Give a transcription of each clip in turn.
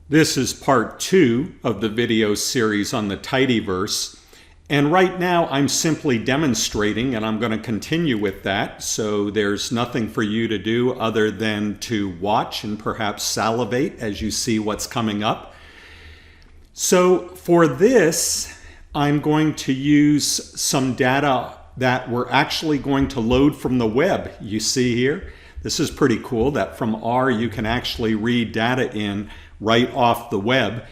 This is part 2 of the video series on the Tidyverse. And right now I'm simply demonstrating, and I'm going to continue with that. So there's nothing for you to do other than to watch and perhaps salivate as you see what's coming up. So for this, I'm going to use some data that we're actually going to load from the web. You see here, this is pretty cool that from R you can actually read data in right off the web.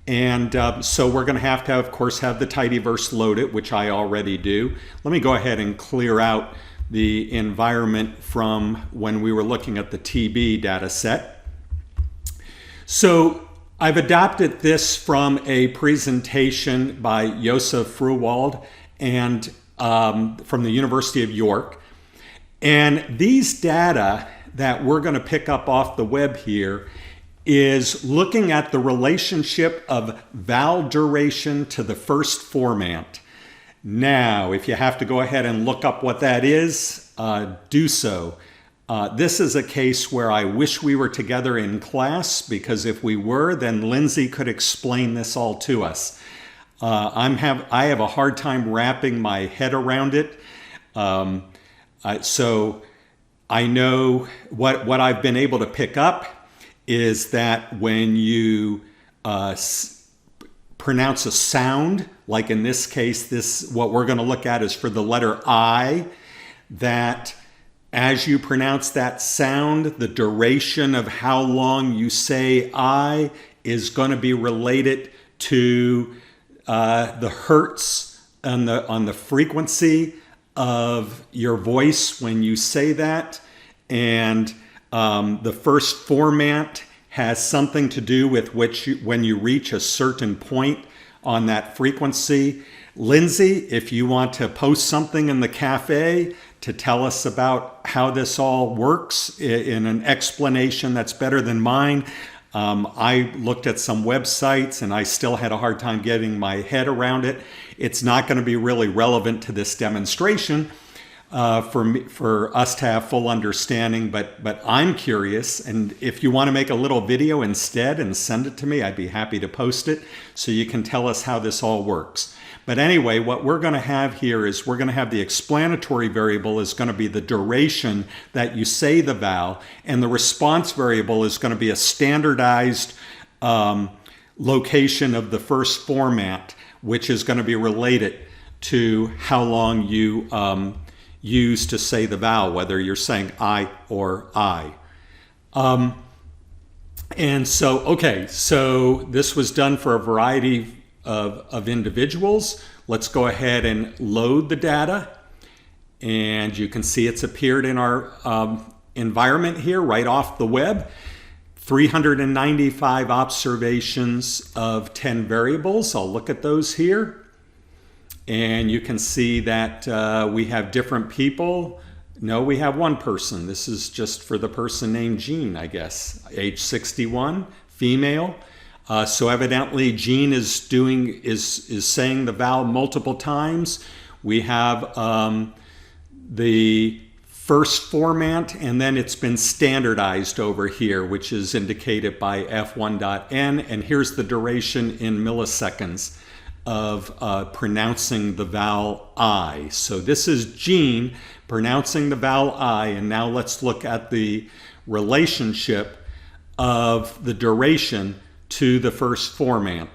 And so we're going to have, of course, have the Tidyverse loaded, which I already do. Let me go ahead and clear out the environment from when we were looking at the TB data set. So I've adapted this from a presentation by Josef Fruwald and from the University of York. And these data that we're going to pick up off the web here is looking at the relationship of vowel duration to the first formant. Now, if you have to go ahead and look up what that is, do so. This is a case where I wish we were together in class, because if we were, then Lindsay could explain this all to us. I have a hard time wrapping my head around it. So I know what I've been able to pick up is that when you pronounce a sound, like in this case, what we're going to look at is for the letter I, that as you pronounce that sound, the duration of how long you say I is going to be related to the hertz on the frequency of your voice when you say that. And the first formant has something to do with when you reach a certain point on that frequency. Lindsay, if you want to post something in the cafe to tell us about how this all works in an explanation that's better than mine. I looked at some websites and I still had a hard time getting my head around it. It's not going to be really relevant to this demonstration for us to have full understanding, but I'm curious, and if you want to make a little video instead and send it to me, I'd be happy to post it so you can tell us how this all works. But anyway, what we're going to have here is we're going to have the explanatory variable is going to be the duration that you say the vowel, and the response variable is going to be a standardized location of the first formant, which is going to be related to how long you use to say the vowel, whether you're saying I or I. And so, okay, so this was done for a variety of individuals. Let's go ahead and load the data. And you can see it's appeared in our environment here right off the web. 395 observations of 10 variables. I'll look at those here. And you can see that we have different people. No, we have one person. This is just for the person named Jean, I guess. Age 61, female. So evidently Jean is saying the vowel multiple times. We have the first formant, and then it's been standardized over here, which is indicated by F1.N. And here's the duration in milliseconds of pronouncing the vowel I. So this is Jean pronouncing the vowel I, and now let's look at the relationship of the duration to the first formant.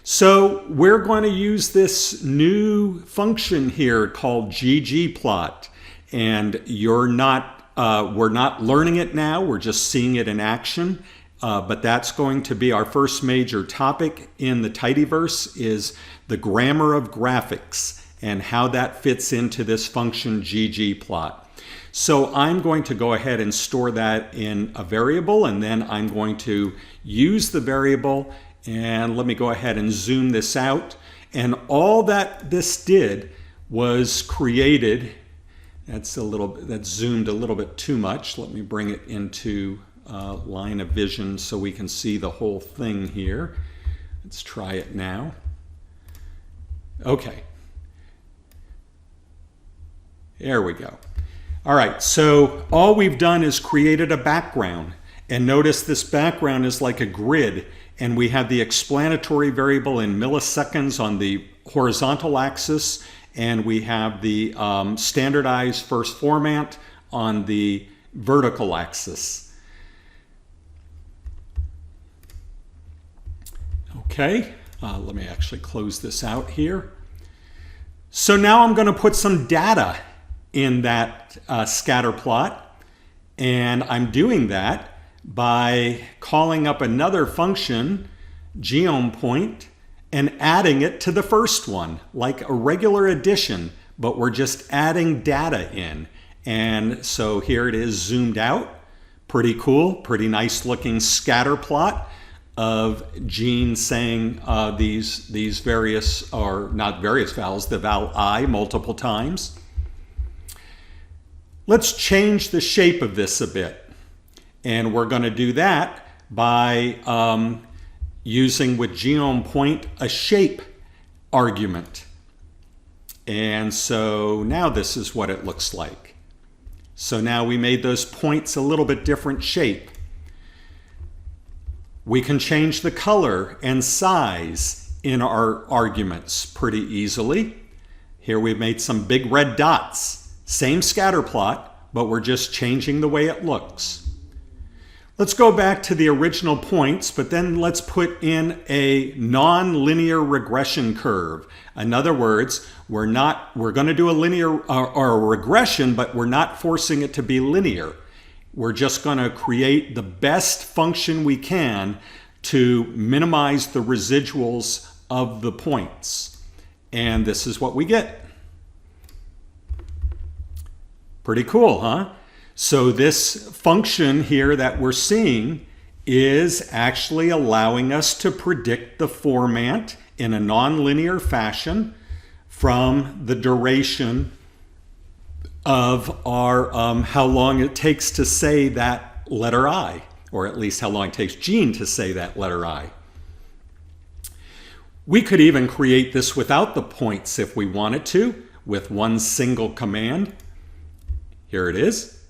So we're going to use this new function here called ggplot, and we're not learning it now, we're just seeing it in action. But that's going to be our first major topic in the Tidyverse, is the grammar of graphics and how that fits into this function ggplot. So I'm going to go ahead and store that in a variable, and then I'm going to use the variable, and let me go ahead and zoom this out. And all that this did was created, that's zoomed a little bit too much. Let me bring it into line of vision so we can see the whole thing here. Let's try it now. Okay. There we go. All right, so all we've done is created a background. And notice this background is like a grid, and we have the explanatory variable in milliseconds on the horizontal axis, and we have the standardized first format on the vertical axis. Okay, let me actually close this out here. So now I'm going to put some data in that scatter plot, and I'm doing that by calling up another function, geomePoint, and adding it to the first one, like a regular addition, but we're just adding data in. And so here it is zoomed out. Pretty cool, pretty nice looking scatter plot of Gene saying these various, or not various vowels, the vowel I multiple times. Let's change the shape of this a bit. And we're going to do that by using with geomePoint a shape argument. And so now this is what it looks like. So now we made those points a little bit different shape. We can change the color and size in our arguments pretty easily. Here we've made some big red dots. Same scatter plot, but we're just changing the way it looks. Let's go back to the original points, but then let's put in a non-linear regression curve. In other words, we're going to do a linear or a regression, but we're not forcing it to be linear. We're just going to create the best function we can to minimize the residuals of the points. And this is what we get. Pretty cool, huh? So this function here that we're seeing is actually allowing us to predict the format in a nonlinear fashion from the duration of our how long it takes to say that letter I, or at least how long it takes Gene to say that letter I. We could even create this without the points if we wanted to, with one single command. Here it is.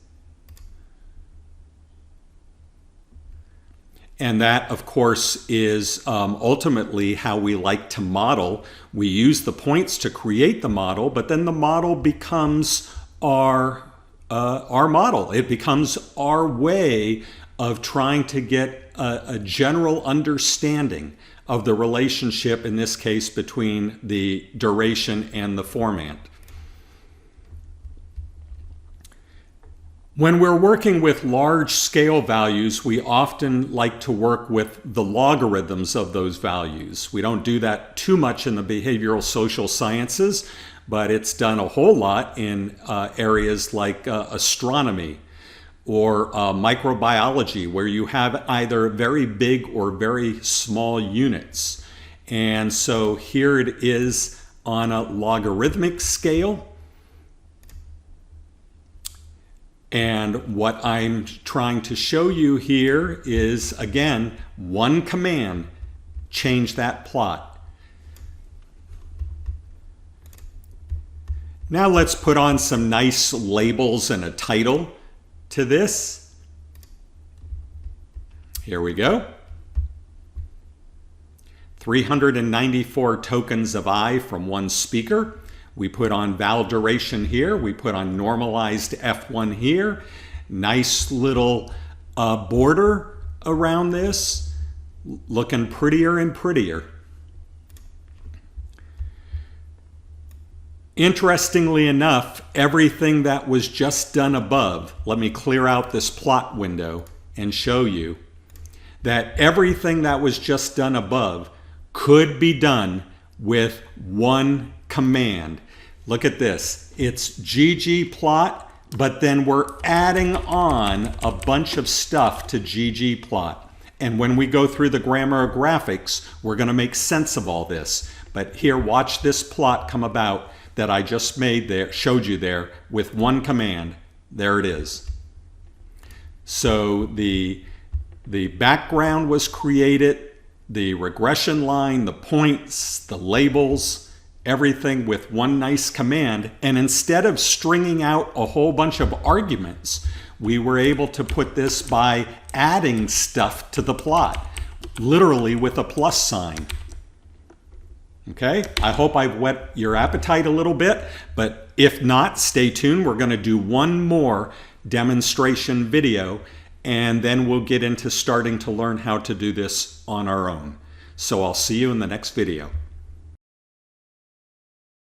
And that, of course, is ultimately how we like to model. We use the points to create the model, but then the model becomes our model. It becomes our way of trying to get a general understanding of the relationship, in this case, between the duration and the format. When we're working with large scale values, we often like to work with the logarithms of those values. We don't do that too much in the behavioral social sciences, but it's done a whole lot in areas like astronomy or microbiology, where you have either very big or very small units. And so here it is on a logarithmic scale. And what I'm trying to show you here is, again, one command, change that plot. Now let's put on some nice labels and a title to this. Here we go. 394 tokens of I from one speaker. We put on vowel duration here. We put on normalized F1 here. Nice little border around this. Looking prettier and prettier. Interestingly enough, everything that was just done above, let me clear out this plot window and show you that everything that was just done above could be done with one command. Look at this. It's ggplot, but then we're adding on a bunch of stuff to ggplot. And when we go through the grammar of graphics, we're going to make sense of all this. But here, watch this plot come about that I just made there, showed you there, with one command. There it is. So the background was created, the regression line, the points, the labels, everything with one nice command. And instead of stringing out a whole bunch of arguments, We were able to put this by adding stuff to the plot, literally with a plus sign. Okay, I hope I've whet your appetite a little bit, but if not, stay tuned. We're going to do one more demonstration video, and then we'll get into starting to learn how to do this on our own. So I'll see you in the next video.